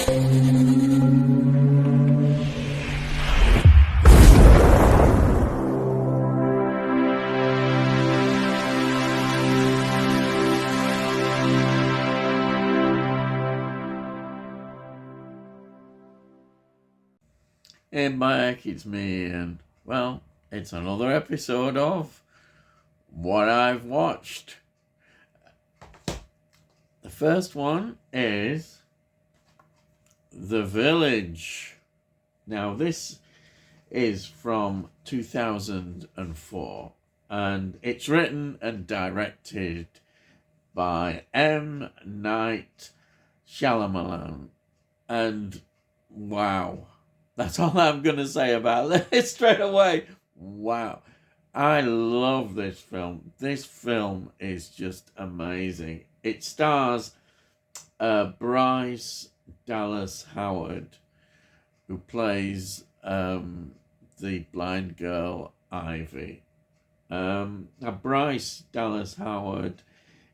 Hey Mike, it's me, and well, it's another episode of What I've Watched. The first one is The Village. Now, this is from 2004, and it's written and directed by M. Night Shyamalan, and wow. That's all I'm going to say about it straight away. Wow. I love this film. This film is just amazing. It stars Bryce Dallas Howard, who plays the blind girl Ivy. Now, Bryce Dallas Howard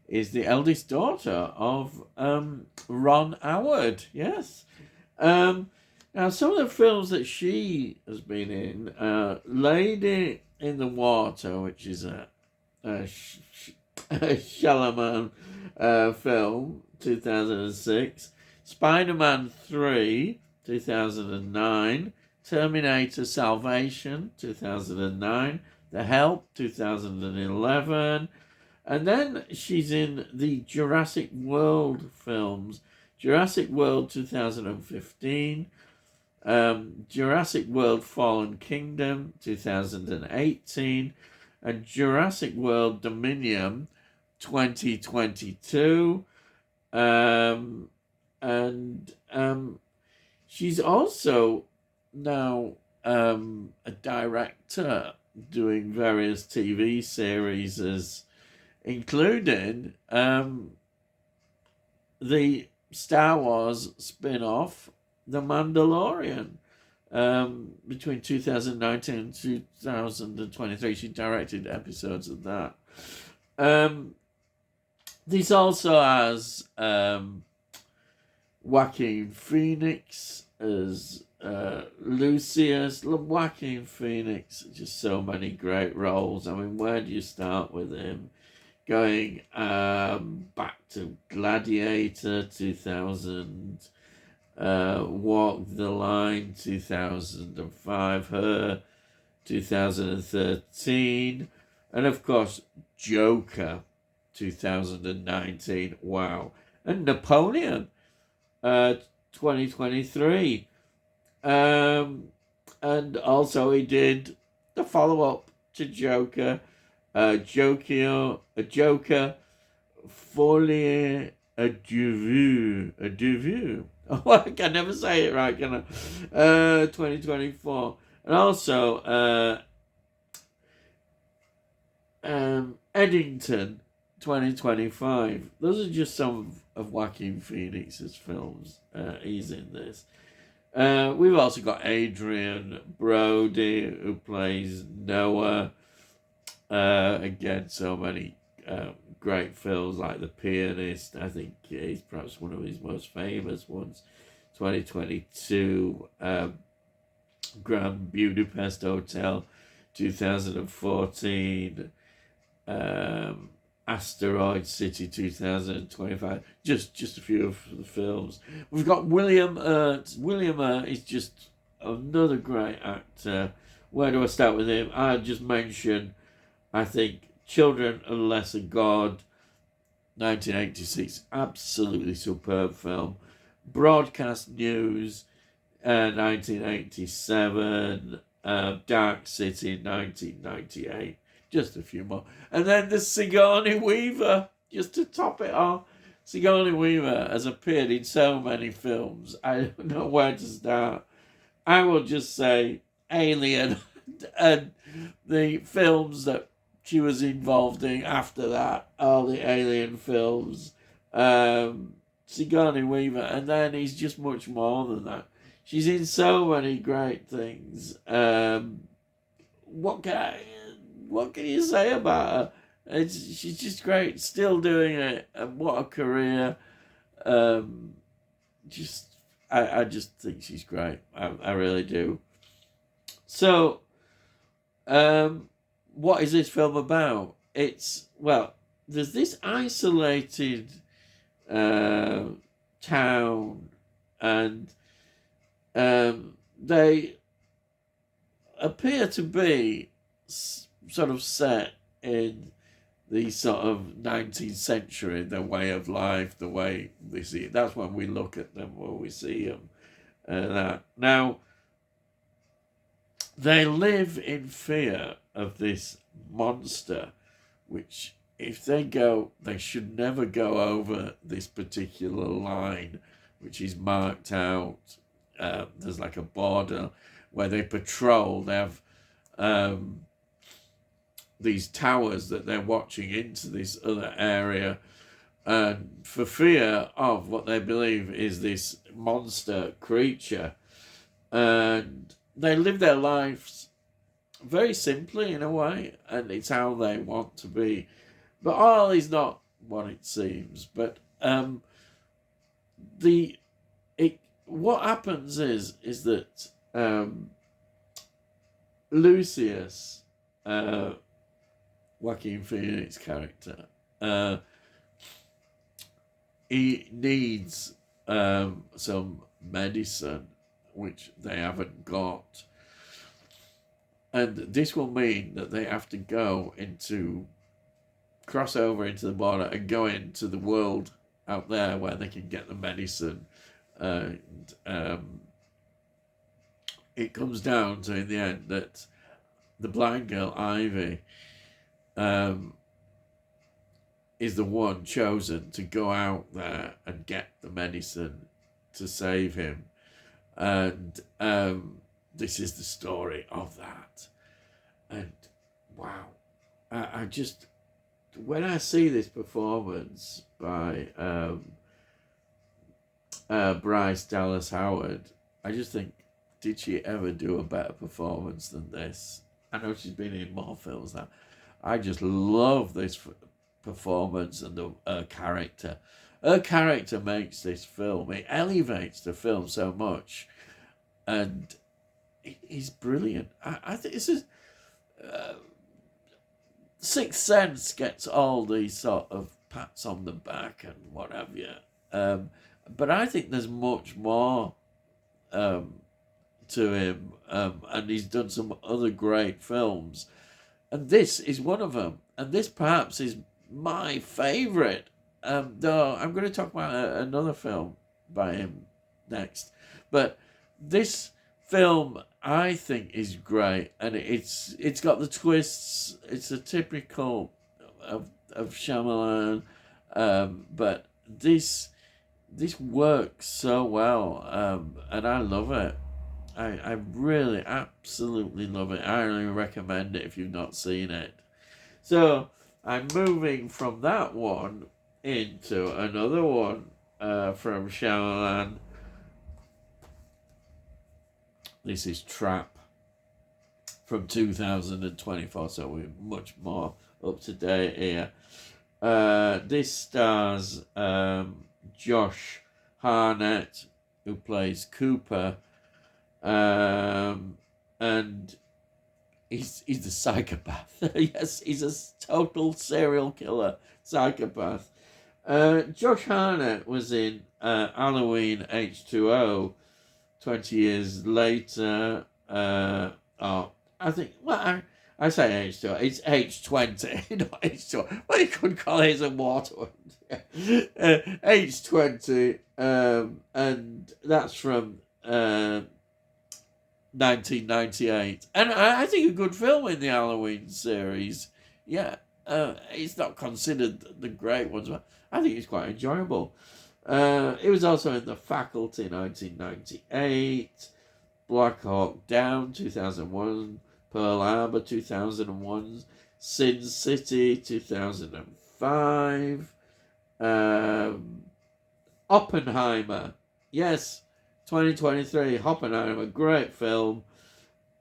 is the eldest daughter of Ron Howard. Yes. Now, some of the films that she has been in, Lady in the Water, which is a Shyamalan film, 2006, Spider-Man 3, 2009, Terminator Salvation, 2009, The Help, 2011, and then she's in the Jurassic World films, Jurassic World 2015, Jurassic World Fallen Kingdom 2018, and Jurassic World Dominion 2022. She's also now a director doing various TV series, including the Star Wars spin-off The Mandalorian. Between 2019 and 2023, she directed episodes of that. This also has Joaquin Phoenix as Lucius. Joaquin Phoenix, just so many great roles. I mean, where do you start with him? Going back to Gladiator 2000, Walk the Line 2005, Her 2013, and of course Joker 2019. Wow. And Napoleon 2023. And also he did the follow-up to Joker, Joker Folie à Deux. Oh, I can never say it right, can I? 2024. And also Eddington 2025. Those are just some of Joaquin Phoenix's films. He's in this. We've also got Adrian Brody, who plays Noah. Again, so many great films like The Pianist. I think he's perhaps one of his most famous ones. 2022, Grand Budapest Hotel, 2014, Asteroid City 2025. Just a few of the films. We've got William Hurt. William Hurt is just another great actor. Where do I start with him? I'll just mention, I think, Children of the Lesser God, 1986. Absolutely superb film. Broadcast News, 1987. Dark City, 1998. Just a few more. And then the Sigourney Weaver, just to top it off. Sigourney Weaver has appeared in so many films. I don't know where to start. I will just say Alien and the films that she was involved in after that, all the Alien films. Sigourney Weaver, and then he's just much more than that. She's in so many great things. What can you say about her? She's just great, still doing it, and what a career. Just I just think she's great. I really do. So, what is this film about? There's this isolated uh, town, and they appear to be sort of set in the sort of 19th century, the way of life, the way we see it. That's when we look at them, when we see them. Now, they live in fear of this monster, which, if they go, they should never go over this particular line, which is marked out. There's like a border where they patrol. They have these towers that they're watching into this other area, and for fear of what they believe is this monster creature. And they live their lives very simply in a way, and it's how they want to be. But all is not what it seems. But what happens is that Lucius, Joaquin Phoenix character, he needs some medicine which they haven't got, and this will mean that they have to cross over into the border and go into the world out there where they can get the medicine. And it comes down to, in the end, that the blind girl Ivy is the one chosen to go out there and get the medicine to save him. And this is the story of that. And wow, I just, when I see this performance by Bryce Dallas Howard, I just think, did she ever do a better performance than this? I know she's been in more films now. I just love this performance and her character. Her character makes this film. It elevates the film so much, and it is brilliant. I think this is Sixth Sense gets all these sort of pats on the back and what have you, but I think there's much more to him, and he's done some other great films, and this is one of them. And this perhaps is my favourite. Though I'm going to talk about another film by him next, but this film I think is great, and it's got the twists. It's a typical of Shyamalan, but this works so well, and I love it. I really absolutely love it. I really recommend it if you've not seen it. So I'm moving from that one into another one from Shyamalan. This is Trap from 2024, so we're much more up to date here. This stars Josh Hartnett, who plays Cooper, and he's a psychopath. Yes, he's a total serial killer psychopath. Josh Hartnett was in Halloween H2O 20 years later. I think, well, I say H2O, it's H20, not H2O. Well, you could call it a water one. H20, and that's from 1998. And I think a good film in the Halloween series. Yeah, it's not considered the great ones, but I think it's quite enjoyable. It was also in The Faculty 1998, Black Hawk Down 2001, Pearl Harbor 2001, Sin City 2005, Oppenheimer, yes, 2023, Oppenheimer, great film.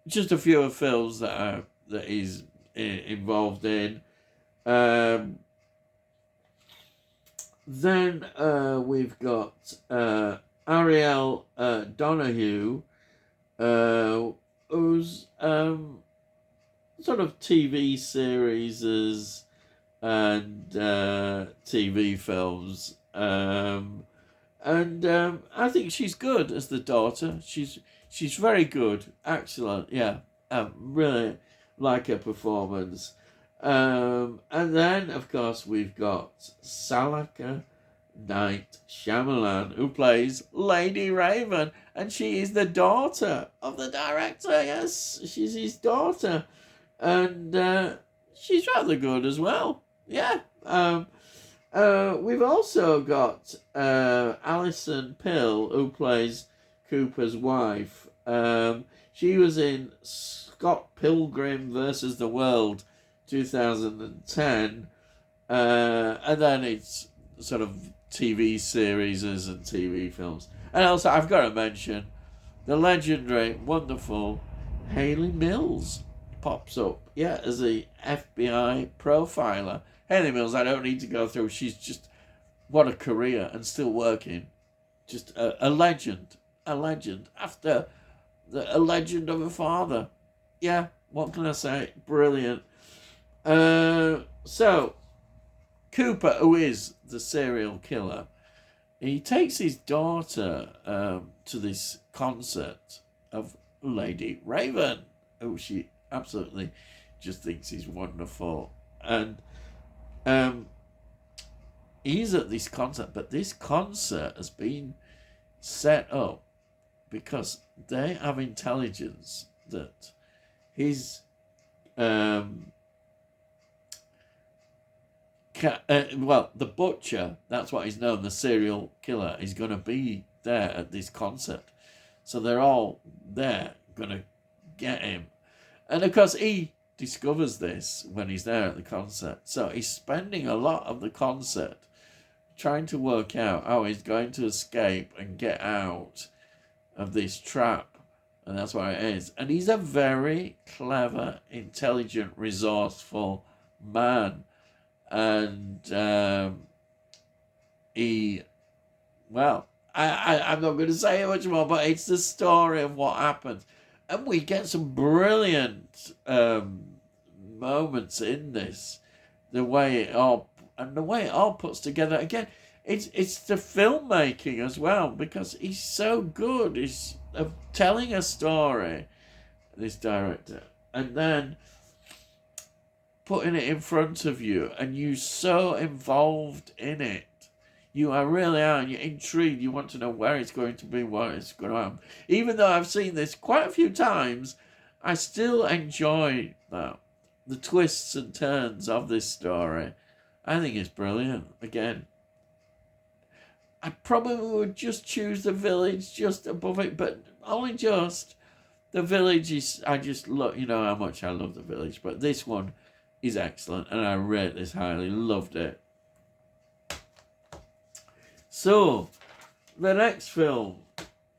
Just a few of films that he's involved in. Then we've got Ariel Donahue, whose sort of TV series and TV films. I think she's good as the daughter. She's very good, excellent. Yeah, really like her performance. And then, of course, we've got Salaka Night Shyamalan, who plays Lady Raven, and she is the daughter of the director. Yes, she's his daughter, and she's rather good as well. Yeah. We've also got Alison Pill, who plays Cooper's wife. She was in Scott Pilgrim versus the World, 2010, and then it's sort of TV series and TV films. And also, I've got to mention the legendary, wonderful Hayley Mills pops up, yeah, as a FBI profiler. Hayley Mills, I don't need to go through. She's just, what a career, and still working. Just a legend. A legend. After a legend of a father. Yeah, what can I say? Brilliant. So, Cooper, who is the serial killer, he takes his daughter to this concert of Lady Raven, who she absolutely just thinks is wonderful. And he's at this concert, but this concert has been set up because they have intelligence that his the butcher, that's what he's known, the serial killer, is going to be there at this concert. So they're all there, going to get him. And of course, he discovers this when he's there at the concert. So he's spending a lot of the concert trying to work out how he's going to escape and get out of this trap. And that's what it is. And he's a very clever, intelligent, resourceful man. And I'm not going to say much more, but it's the story of what happens. And we get some brilliant moments in this. The way it all puts together. Again, it's the filmmaking as well, because he's so good. He's telling a story, this director, and then putting it in front of you, and you're so involved in it. You really are, and you're intrigued. You want to know where it's going to be, what it's going to happen. Even though I've seen this quite a few times, I still enjoy that. The twists and turns of this story. I think it's brilliant. Again, I probably would just choose The Village just above it, but only just. The Village is, I just love, you know how much I love The Village, but this one is excellent, and I rate this highly. Loved it. So, the next film.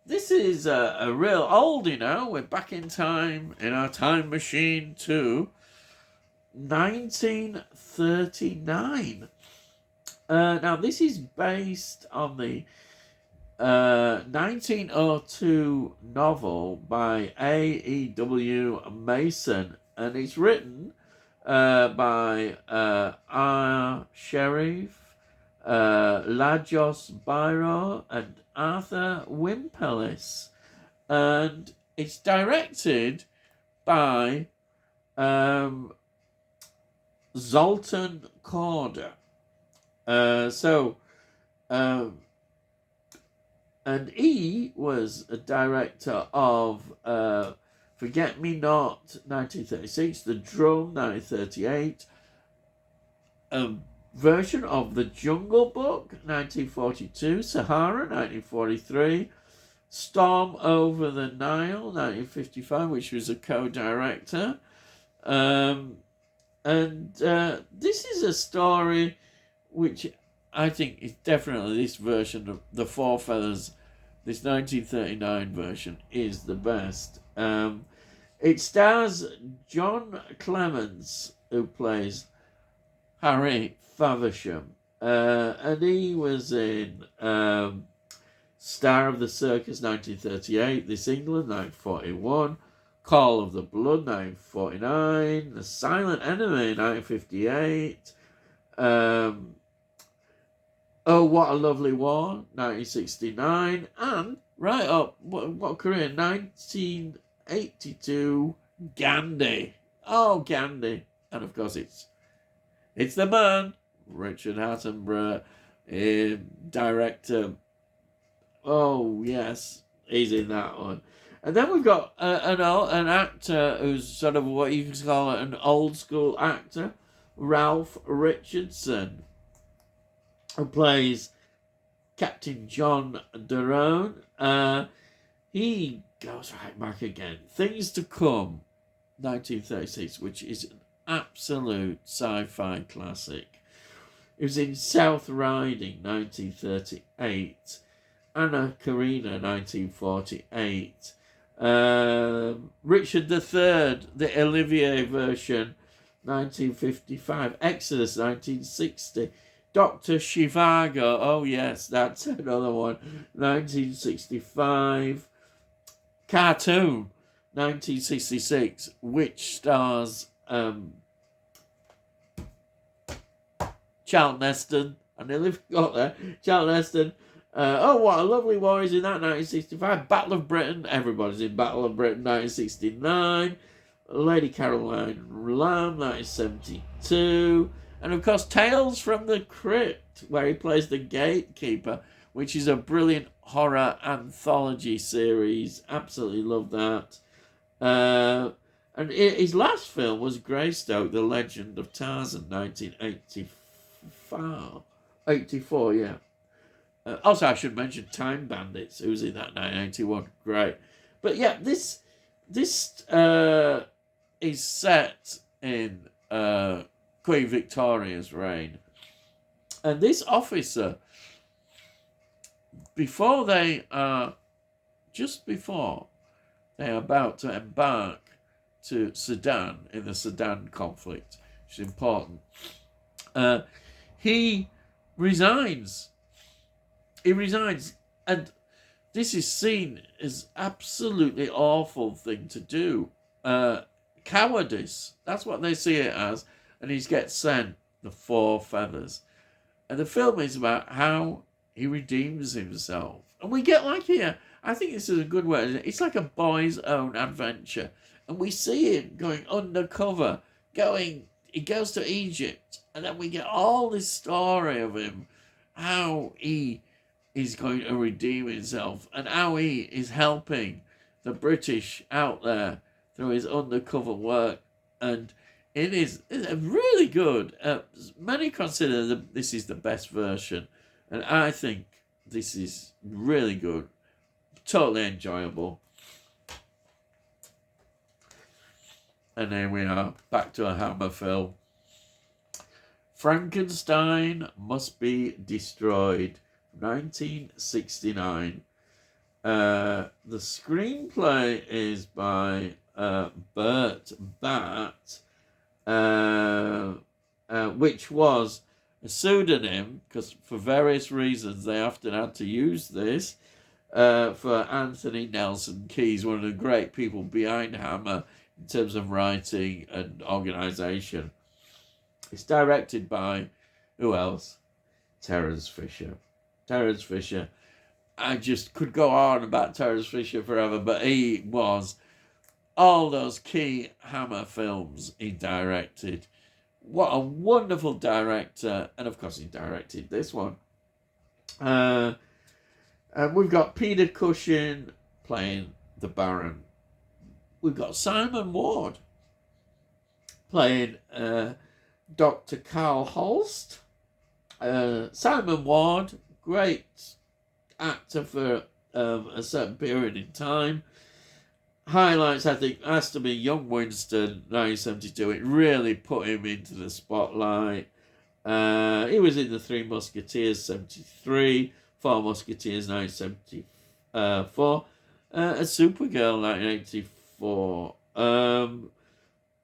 This is a real oldie now. We're back in time, in our time machine, to 1939. Now, this is based on the 1902 novel by A.E.W. Mason, and it's written by R. Sherif, Lajos Biro, and Arthur Wimpelis, and it's directed by Zoltan Korda. And he was a director of Forget Me Not, 1936, The Drum, 1938, version of The Jungle Book, 1942, Sahara, 1943, Storm Over the Nile, 1955, which was a co-director. This is a story which I think is definitely, this version of The Four Feathers, this 1939 version, is the best. It stars John Clements, who plays Harry Faversham, and he was in Star of the Circus, 1938. This England, 1941. Call of the Blood, 1949. The Silent Enemy, 1958. Oh, What a Lovely War, 1969. And right up, what career? 1982, Gandhi. Oh, Gandhi. And of course it's the man, Richard Attenborough, director. Oh, yes, he's in that one. And then we've got an actor who's sort of what you could call an old school actor, Ralph Richardson, who plays Captain John Derone. He goes right back again. Things to Come, 1936, which is an absolute sci-fi classic. It was in South Riding, 1938. Anna Karenina, 1948. Richard III, the Olivier version, 1955. Exodus, 1960. Dr. Zhivago, oh yes, that's another one, 1965. Cartoon, 1966, which stars Charlton Heston. I nearly forgot that. Charlton Heston. Oh, What a Lovely War is in that, 1965. Battle of Britain, everybody's in Battle of Britain, 1969. Lady Caroline Lamb, 1972. And of course, Tales from the Crypt, where he plays the gatekeeper, which is a brilliant horror anthology series. Absolutely love that. And his last film was Greystoke, The Legend of Tarzan, 1984, yeah. Also, I should mention Time Bandits, who's in that 1981. Great. But yeah, this is set in Queen Victoria's reign. And this officer, just before they are about to embark to Sudan, in the Sudan conflict, which is important, he resigns. And this is seen as absolutely awful thing to do. Cowardice, that's what they see it as. And he gets sent the 4 feathers. And the film is about how he redeems himself. And we get like here, I think this is a good word. It's like a boy's own adventure. And we see him going undercover, he goes to Egypt. And then we get all this story of him, how he is going to redeem himself and how he is helping the British out there through his undercover work. And it's really good. Many consider this is the best version. And I think this is really good. Totally enjoyable. And here we are, back to a Hammer film. Frankenstein Must Be Destroyed, 1969. The screenplay is by Burt Batt, which was a pseudonym, because for various reasons they often had to use this, for Anthony Nelson Keys, one of the great people behind Hammer in terms of writing and organisation. It's directed by, who else? Terence Fisher. Terence Fisher. I just could go on about Terence Fisher forever, but he was all those key Hammer films he directed. What a wonderful director. And of course he directed this one. And we've got Peter Cushing playing the Baron. We've got Simon Ward playing Dr. Carl Holst. Simon Ward, great actor for a certain period in time. Highlights, I think, has to be Young Winston, 1972. It really put him into the spotlight. He was in The Three Musketeers, 73. Four Musketeers, 1974. Supergirl, 1984.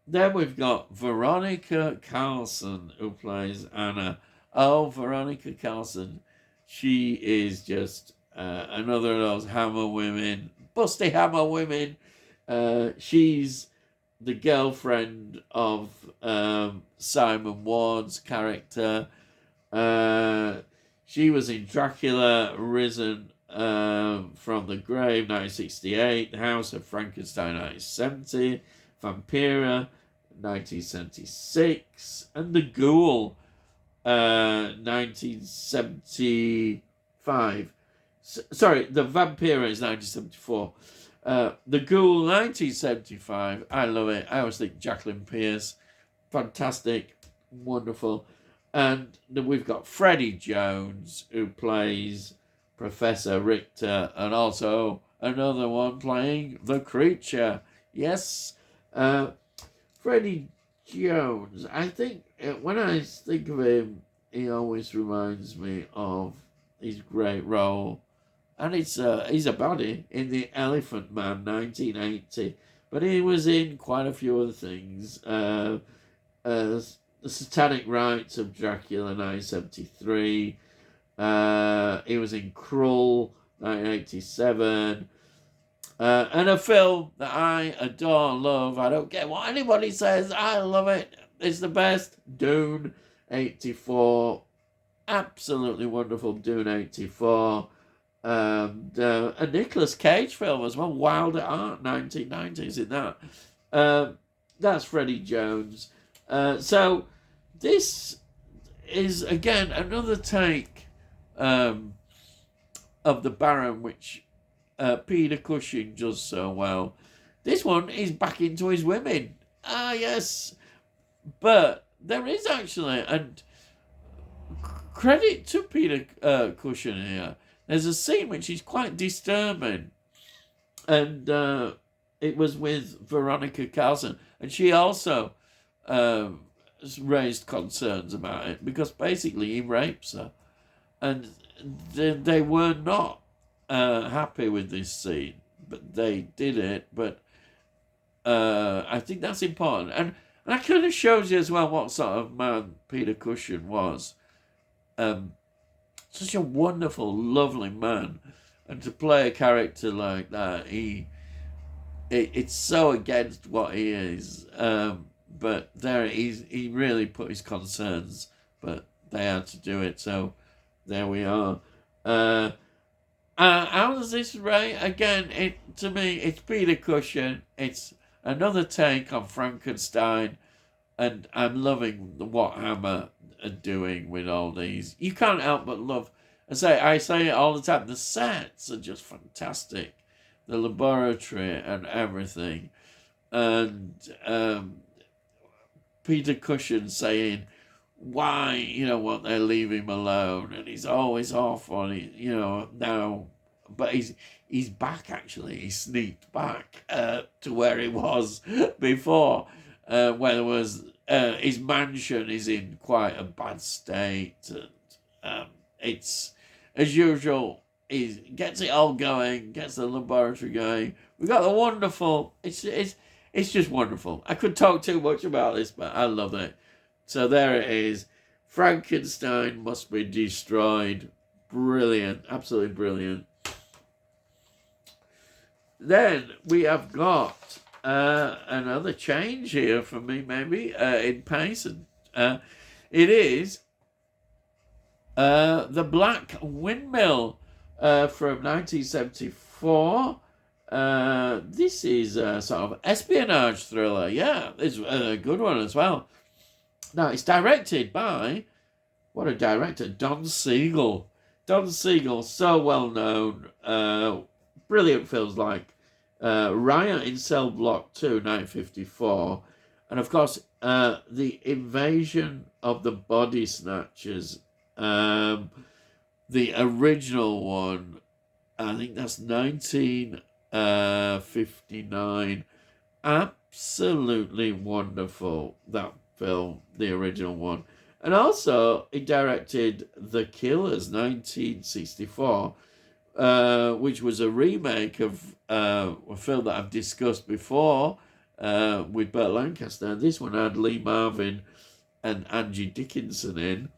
Then we've got Veronica Carlson, who plays Anna. Oh, Veronica Carlson. She is just another of those Hammer women, busty Hammer women. She's the girlfriend of Simon Ward's character. She was in Dracula, Risen from the Grave, 1968, The House of Frankenstein, 1970, Vampira, 1976, and The Ghoul, 1975. Sorry, The Vampira is 1974. The Ghoul, 1975. I love it. I always think Jacqueline Pierce, fantastic, wonderful. And we've got Freddie Jones, who plays Professor Richter, and also another one playing the creature. Yes, Freddie Jones. I think when I think of him, he always reminds me of his great role, and he's a baddie in The Elephant Man, 1980. But he was in quite a few other things. The Satanic Rites of Dracula, 1973. He was in Krull, 1987. And a film that I adore, love. I don't care what anybody says. I love it. It's the best. Dune, 84. Absolutely wonderful Dune, 84. And a Nicolas Cage film as well. Wild at Heart, 1990s in that. That's Freddie Jones. So this is, again, another take of the Baron, which Peter Cushing does so well. This one is back into his women. Ah, yes. But there is actually, and credit to Peter Cushing here, there's a scene which is quite disturbing. And it was with Veronica Carlson. And she also raised concerns about it, because basically he rapes her. And they were not happy with this scene, but they did it. But I think that's important, and that kind of shows you as well what sort of man Peter Cushing was. Such a wonderful, lovely man, and to play a character like that, it's so against what he is. But there he really put his concerns, but they had to do it. So there we are. How does this rate? Again, to me, it's Peter Cushing. It's another take on Frankenstein, and I'm loving what Hammer are doing with all these. You can't help but love. I say it all the time. The sets are just fantastic. The laboratory and everything, and Peter Cushing saying, why, they're leaving him alone, and he's always off on it, now, but he's back, actually. He sneaked back to where he was before, where there was, his mansion is in quite a bad state, and it's, as usual, he gets it all going, gets the laboratory going. We got the wonderful, it's just wonderful. I could talk too much about this, but I love it. So there it is. Frankenstein Must Be Destroyed. Brilliant. Absolutely brilliant. Then we have got another change here for me, maybe, in pace. And it is The Black Windmill from 1974. This is a sort of espionage thriller. Yeah, it's a good one as well. Now, it's directed by, what a director, Don Siegel. Don Siegel, so well known. Brilliant films like Riot in Cell Block 2, 1954. And of course, The Invasion of the Body Snatchers. The original one, I think that's 1959. Absolutely wonderful, that film, the original one. And also, he directed The Killers, 1964, which was a remake of a film that I've discussed before with Burt Lancaster. And this one had Lee Marvin and Angie Dickinson in.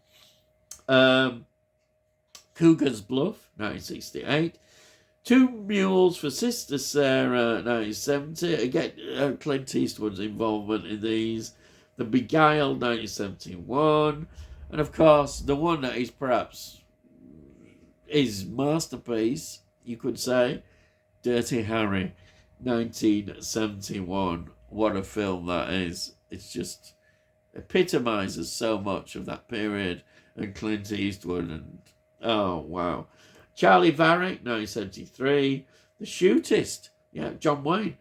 Cougar's Bluff, 1968. Two Mules for Sister Sarah, 1970. Again, Clint Eastwood's involvement in these. The Beguiled, 1971. And of course, the one that is perhaps his masterpiece, you could say, Dirty Harry, 1971. What a film that is. It's just epitomizes so much of that period and Clint Eastwood, and oh wow. Charlie Varick, 1973. The Shootist, John Wayne,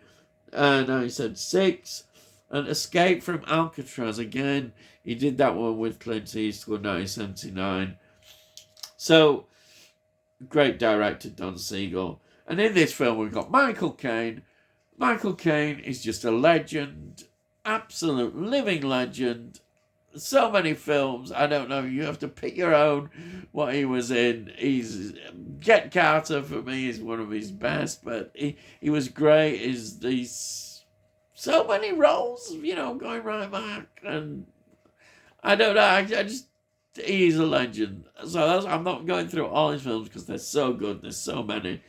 1976. And Escape from Alcatraz, again, he did that one with Clint Eastwood, 1979. So, great director, Don Siegel. And in this film, we've got Michael Caine. Michael Caine is just a legend, absolute living legend. So many films, I don't know, you have to pick your own what he was in. Jet Carter, for me, is one of his best, but he was great. So many roles, going right back. And I don't know, I just, he's a legend. So I'm not going through all his films because they're so good. There's so many.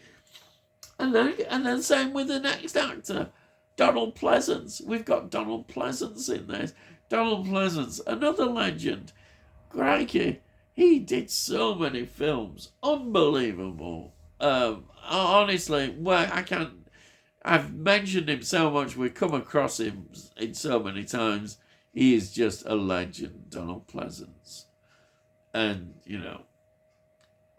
And then same with the next actor, Donald Pleasance. We've got Donald Pleasance in this. Donald Pleasance, another legend. Crikey, he did so many films. Unbelievable. Honestly, I've mentioned him so much, we've come across him in so many times. He is just a legend, Donald Pleasance. And,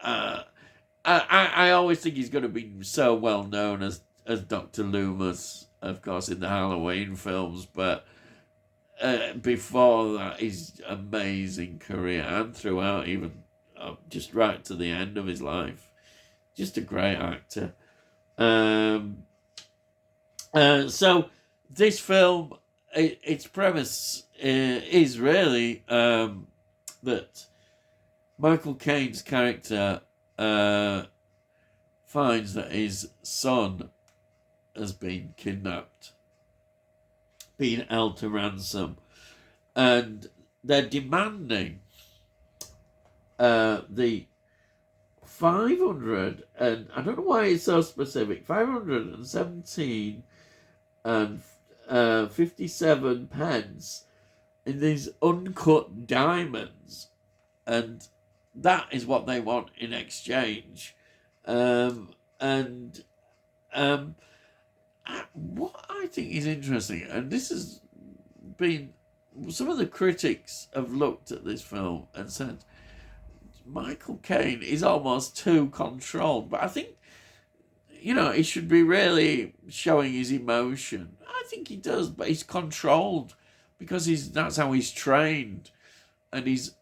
I always think he's going to be so well known as Dr. Loomis, of course, in the Halloween films, but before that, his amazing career, and throughout, even just right to the end of his life, just a great actor. So this film, its premise is really that Michael Caine's character finds that his son has been kidnapped, been held to ransom, and they're demanding the 500, and I don't know why it's so specific, 517 and 57 pence in these uncut diamonds, and that is what they want in exchange. What I think is interesting, and this has been, some of the critics have looked at this film and said Michael Caine is almost too controlled, but I think, he should be really showing his emotion. I think he does, but he's controlled because that's how he's trained, and he's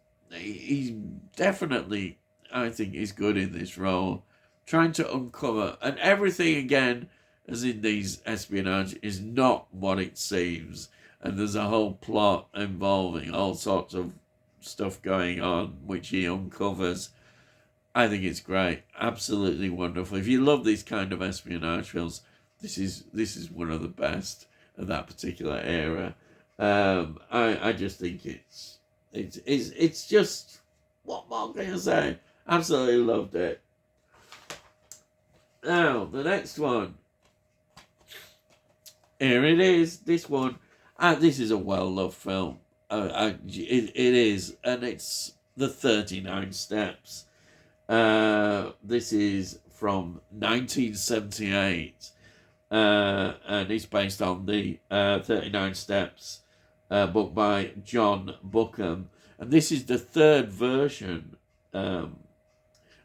definitely, I think, is good in this role, trying to uncover, and everything, again, as in these espionage, is not what it seems, and there's a whole plot involving all sorts of stuff going on, which he uncovers. I think it's great, absolutely wonderful. If you love these kind of espionage films, this is one of the best of that particular era. I just think it's just, what more can I say? Absolutely loved it. Now the next one. Here it is. This one. This is a well-loved film. It is, and it's The 39 Steps. This is from 1978, and it's based on the 39 Steps book by John Buchan, and this is the third version. And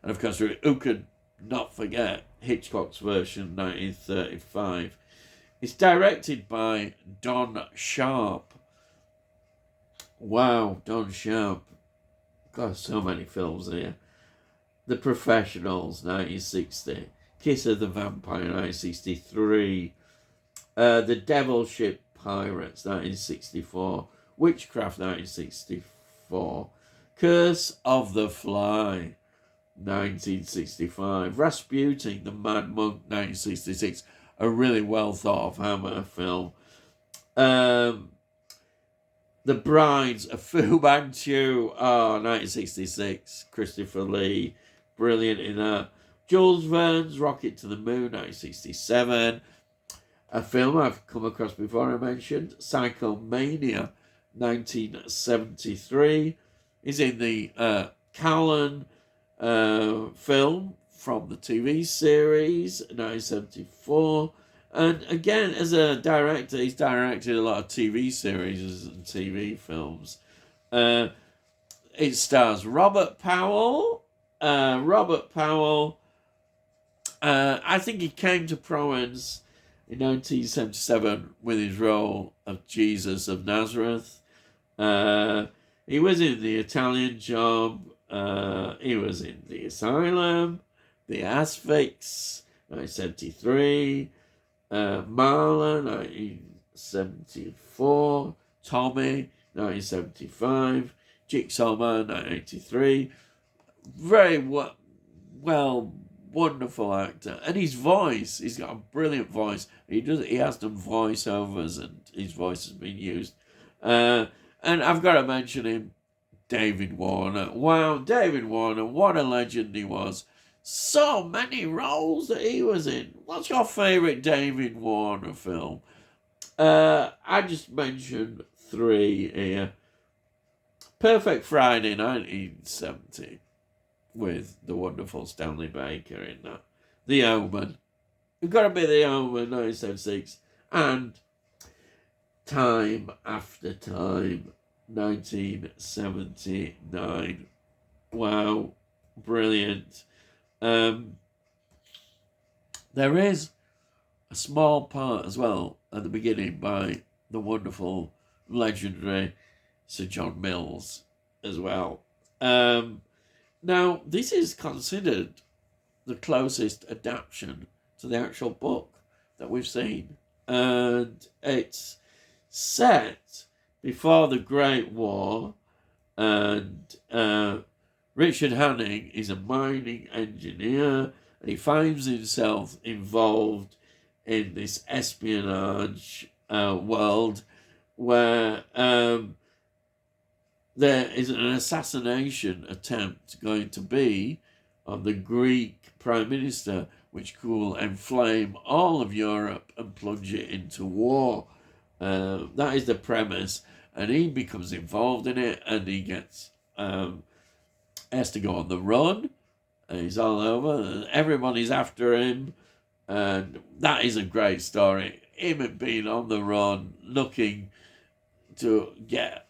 of course, who could not forget Hitchcock's version, 1935. It's directed by Don Sharp. Wow, Don Sharp. God, so many films here. The Professionals, 1960. Kiss of the Vampire, 1963. The Devil Ship Pirates, 1964. Witchcraft, 1964. Curse of the Fly, 1965. Rasputin, the Mad Monk, 1966. A really well thought of Hammer film. The Brides of Fu Manchu, 1966. Christopher Lee. brilliant in that. Jules Verne's Rocket to the Moon, 1967. A film I've come across before I mentioned, Psychomania, 1973. Is in the Callan film from the TV series, 1974. And again, as a director, he's directed a lot of TV series and TV films. It stars Robert Powell. I think he came to prominence in 1977 with his role of Jesus of Nazareth. He was in The Italian Job. He was in The Asylum, The Asphyx, 1973. Marla, 1974. Tommy, 1975. Jigsaw Man, 1983. Very wonderful actor. And his voice, he's got a brilliant voice. He has done voiceovers and his voice has been used. And I've got to mention him, David Warner. Wow, David Warner, what a legend he was. So many roles that he was in. What's your favourite David Warner film? I just mentioned 3 here. Perfect Friday, 1970, with the wonderful Stanley Baker in that. The Omen. You've got to be The Omen, 1976. And Time After Time, 1979. Wow, brilliant. There is a small part as well at the beginning by the wonderful, legendary Sir John Mills as well. Now, this is considered the closest adaptation to the actual book that we've seen. And it's set before the Great War, and Richard Hanning is a mining engineer, and he finds himself involved in this espionage world where there is an assassination attempt going to be on the Greek Prime Minister, which will inflame all of Europe and plunge it into war. That is the premise, and he becomes involved in it, and he gets has to go on the run. He's all over, and everybody's after him, and that is a great story. Him being on the run, looking to get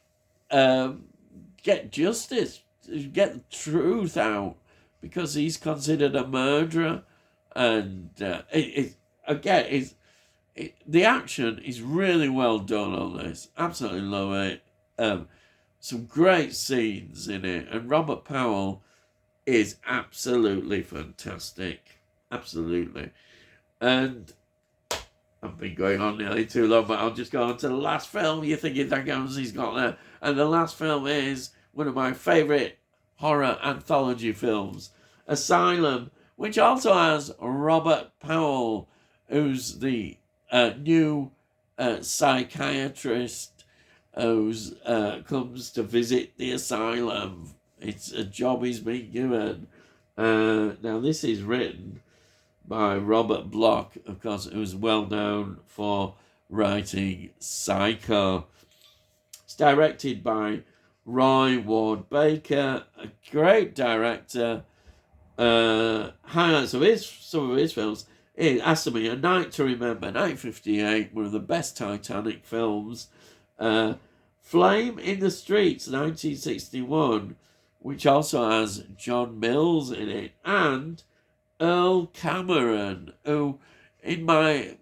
justice, to get the truth out, because he's considered a murderer, and the action is really well done on this. Absolutely love it. Some great scenes in it, and Robert Powell is absolutely fantastic. Absolutely. And I've been going on nearly too long, but I'll just go on to the last film. You're thinking that goes, he's got there. And the last film is one of my favourite horror anthology films, Asylum, which also has Robert Powell, who's the new psychiatrist who comes to visit the asylum. It's a job he's been given. Now, this is written by Robert Bloch, of course, who's well known for writing Psycho. It's directed by Roy Ward Baker, a great director. Highlights of some of his films. It has to be A Night to Remember, 1958, one of the best Titanic films. Flame in the Streets, 1961, which also has John Mills in it, and Earl Cameron, who, in my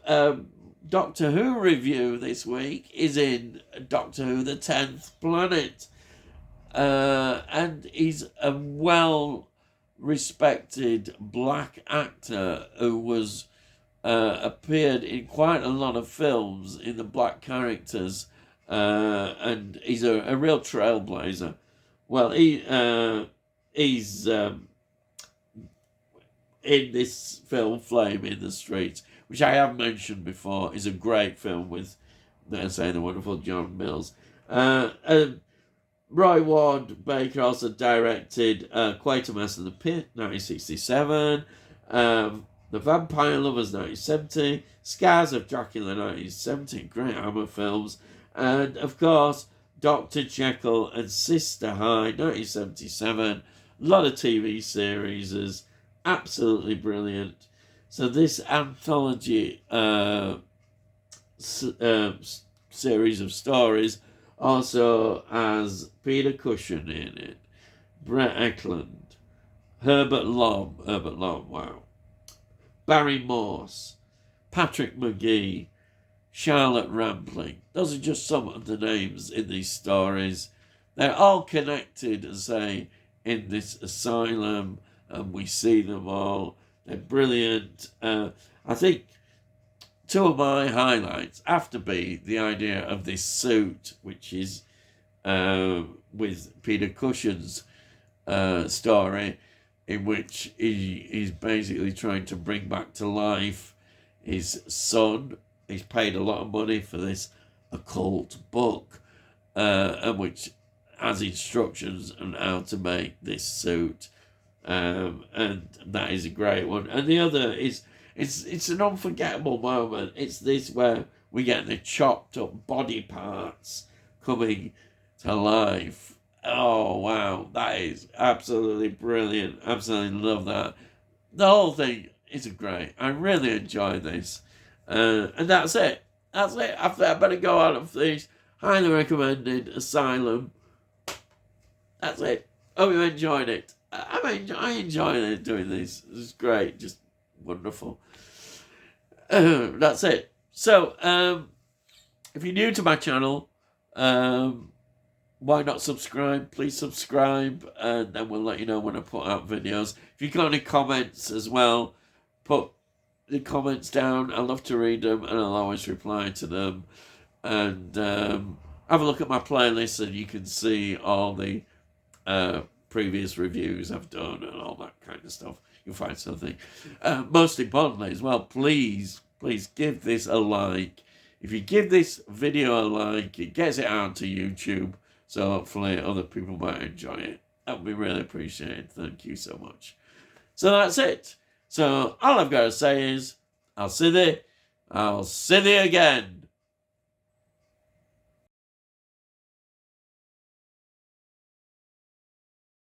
Doctor Who review this week, is in Doctor Who The 10th Planet. And he's a well-respected black actor who was appeared in quite a lot of films in the black characters, and he's a real trailblazer. Well, he's in this film, Flame in the Streets, which I have mentioned before, is a great film with, let's say, the wonderful John Mills. Roy Ward Baker also directed Quatermass in the Pit, 1967. The Vampire Lovers, 1970. Scars of Dracula, 1970. Great Hammer films. And, of course, Dr. Jekyll and Sister Hyde, 1977. A lot of TV series is absolutely brilliant. So this anthology series of stories also has Peter Cushing in it, Brett Eklund, Herbert Lom, wow, Barry Morse, Patrick McGee, Charlotte Rampling. Those are just some of the names in these stories. They're all connected, as say, in this asylum, and we see them all. They're brilliant. I think two of my highlights have to be the idea of this suit, which is with Peter Cushing's story, in which he's basically trying to bring back to life his son. He's paid a lot of money for this occult book, and which has instructions on how to make this suit. And that is a great one. And the other is, it's an unforgettable moment. It's this where we get the chopped up body parts coming to life. Oh, wow. That is absolutely brilliant. Absolutely love that. The whole thing is great. I really enjoy this. And that's it. That's it. I better go out of these. Highly recommended Asylum. That's it. Hope you enjoyed it. I enjoy doing this. It's great. Just wonderful. That's it. So, if you're new to my channel, why not subscribe? Please subscribe, and then we'll let you know when I put out videos. If you've got any comments as well, put the comments down. I love to read them, and I'll always reply to them. And have a look at my playlist, and you can see all the previous reviews I've done and all that kind of stuff. You'll find something. Most importantly as well, please give this a like. If you give this video a like, it gets it out to YouTube, so hopefully other people might enjoy it. That would be really appreciated. Thank you so much. So that's it. So all I've got to say is, I'll see thee again.